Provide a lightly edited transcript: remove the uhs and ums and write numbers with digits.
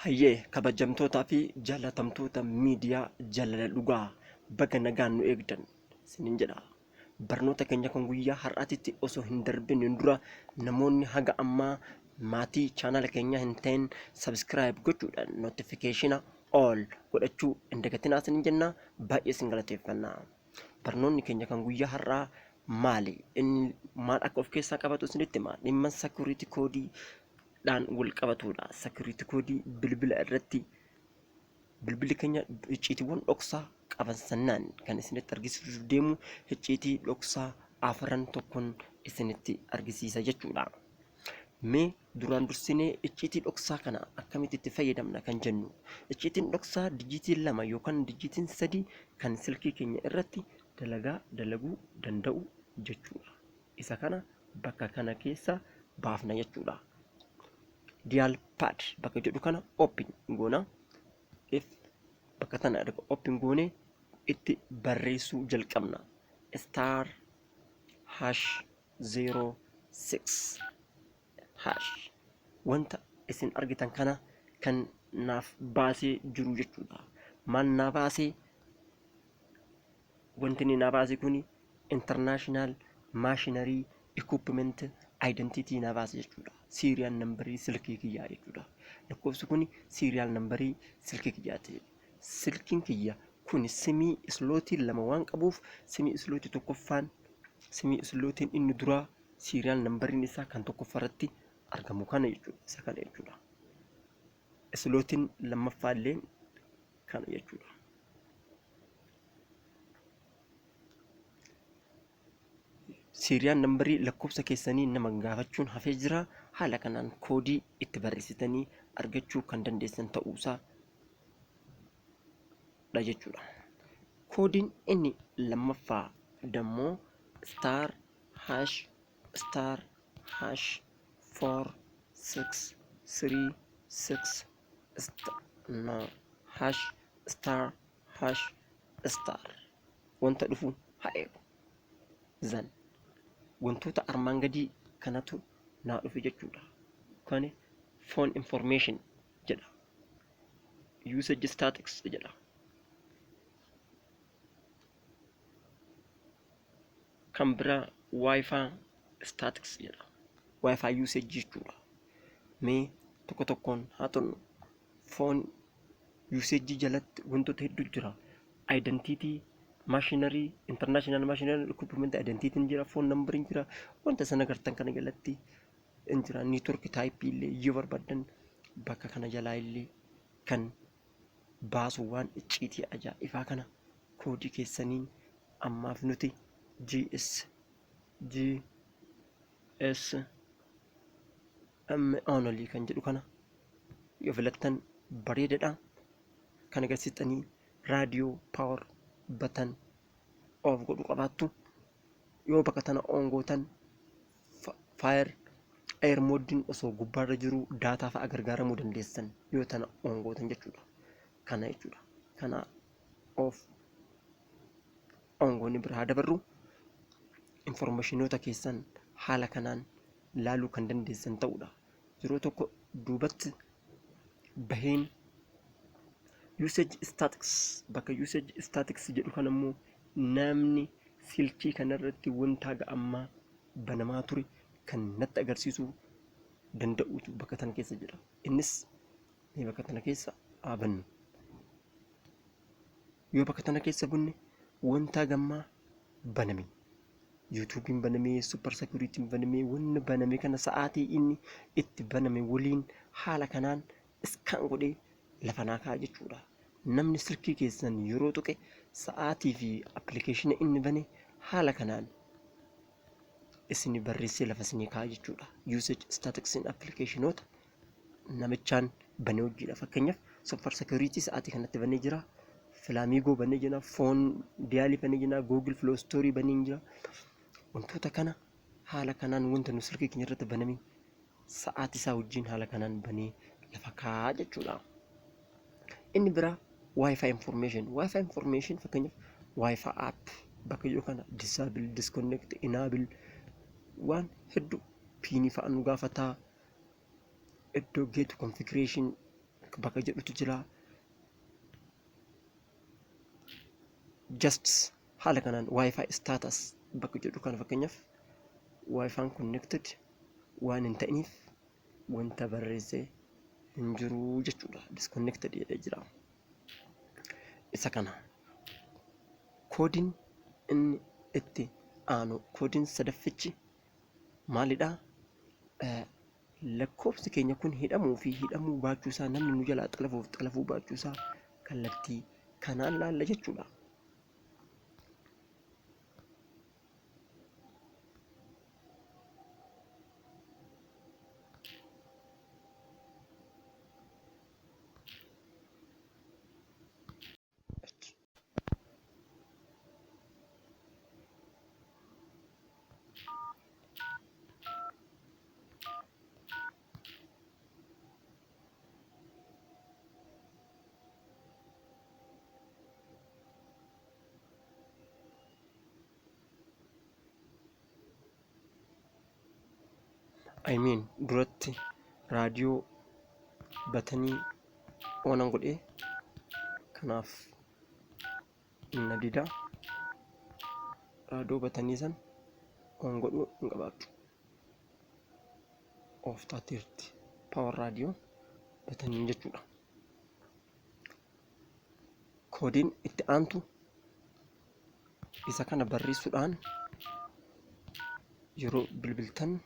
Hayyee kabajamtootaa fi jaalatamtoota miidiyaa jaalala dhugaa baga nagaan nu eegdan sinin jedha. Barnoota keenya kan guyyaa har'aatitti osoo hin darbin dura namoonni haga ammaa maatii chaanala keenyaa hin ta'in sabskiraayib gochuudhaan nootifikeeshina ol godhachuu hin dagatinaa sinin jenna. Baay'ee sin galateeffanna. Barnoonni keenya kan guyyaa har'aa maali? Inni maal akka of keessaa qabatu isinitti hima. Dhimma security koodii dhaan wal qabatudha. Security koodii bilbila irratti bilbilli keenya icciitiiwwan dhoksaa qaban sannaan kan isinitti argisiisuuf deemu icciitii dhoksaa afaran tokkoon isinitti argisiisa jechuudha. Mee duraan dursinee icciitii dhoksaa kana akkamitti itti fayyadamna kan jennu. Icciitiin dhoksaa dijiitiin 2 yookaan dijiitiin 3 kan silkii keenya irratti dalaguu danda'u jechuudha. Isa kana bakka kana keessa baafna jechuudha. Dial pad bakka jedhu kana open goona. If bakka tana erga open goone itti barreessuu jalqabna. Star hash 06 hash wanta isin argitan kana kan naaf baasee jiru jechuudha. Maal naa baasee? Wanti inni naa baase kuni international machinery equipment identity naa baase jechuudha. Serial numberii silkii kiyyaa jechuudha. Lakkoofsi kuni serial numberii silkii kiyyaati. Silkiin kiyya kun simii islootii 2 waan qabuuf simii islootii tokkoffaan simii islootiin inni duraa serial numberiin isaa kan tokkoffaarratti argamu kana jechuudha. Isa kana jechuudha. Islootiin lammaffaa illee kana jechuudha. Serial numberii lakkoofsa keessanii nama gaafachuun hafee jira. Haala kanaan koodii itti barreessitanii argachuu kan dandeessan ta'uusaa dha jechuudha. Koodiin inni lammaffaa dammoo star hash 4 6 3 6 hash star wanta dhufu haa eegu. Zan wantoota armaan gadii kanatu naa dhufe jechuudha. Kan phone information jedha. Usage statistics jedha. Kan biraa wifi statistics jedha. Wifi usage jechuudha. Mee tokko tokkoon haa tunnu. Phone usage jalatti wantoota hedduu jira. Identity machinery international machinery equipment identity jira. Phone number jira. Wanta sana gartan kana jalatti jira. Network type illee yoo barbaadan bakka kana jalaa illee kan baasu waan icciitii ajaa'ibaa kana koodii keessaniin ammaaf nuti GS only kan jedhu kana yoo filattan bareedaadha. Kan agarsiistanii raadiyoo power button off godhu qabaattu. Yoo bakka tana on gootan fire air mode osoo gubbaarra jiru daataa fa'a gargaaramuu dandeessan yoo tana on gootan jechuudha. Kana jechuudha. Kana off on goonni bira haa dabarru. Informationoota keessan haala kanaan laaluu kan dandeessan ta'uudha. Yeroo tokko duubatti baheen usage statistics bakka usage statistics jedhu kan ammoo namni silkii kanarratti wanta haga ammaa banamaa ture kan natti agarsiisuu danda'utu bakka tana keessa jira. Innis bakka tana keessa haa bannu. Yoo bakka tana keessa bunne wanta haga ammaa baname YouTubein baname, super security baname, wanni baname kana sa'aatii inni itti baname waliin haala kanaan iskaan godhee lafa naa kaa'a jechuudha. Namni silkii keessan yeroo tuqe sa'aatii fi appilikeeshina inni bane haala kanaan isin barreessee lafa isinii kaa'a jechuudha. Usage statistics appilikeeshinoota namichaan banee hojiidha. Fakkeenyaaf super security sa'aatii kanatti banee jira. Flamingo banee jira. Phone dial banee jira. Google Flow Story banee jira. Wantoota kana haala kanaan wanta nu silkii keenya irratti baname sa'aatii isaa wajjin haala kanaan banee lafa kaa'a jechuudha. Inni biraa wifi information. Wifi information fakkeenyaaf wifi app bakka jiru kana disable, disconnect, enable waan hedduu piinii fa'a nu gaafataa. Iddoo get configuration bakka jedhutu jira. Just haala kanaan wifi status bakka jedhu kana fakkeenyaaf wifi connected waan hin ta'iniif wanta barreessee hin jiru jechuudha. Disconnected jedhee jira. Isa kana koodiin inni itti aanu koodiin sadaffichi maalidha? Lakkoofsi keenya kun hidhamuu fi hidhamuu baachuu isaa namni nu jalaa xalafuuf xalafuu baachuu isaa kallattii kanaan laalla jechuudha. Duratti raadiyoo batanii oonan godhee kanaaf na dida. Raadiyoo batanii san oon godhuu hin qabaadhu. Of taateerti paawar raadiyoo batanii jechuudha. Koodiin itti aantu isa kana barreessuudhaan yeroo bilbiltan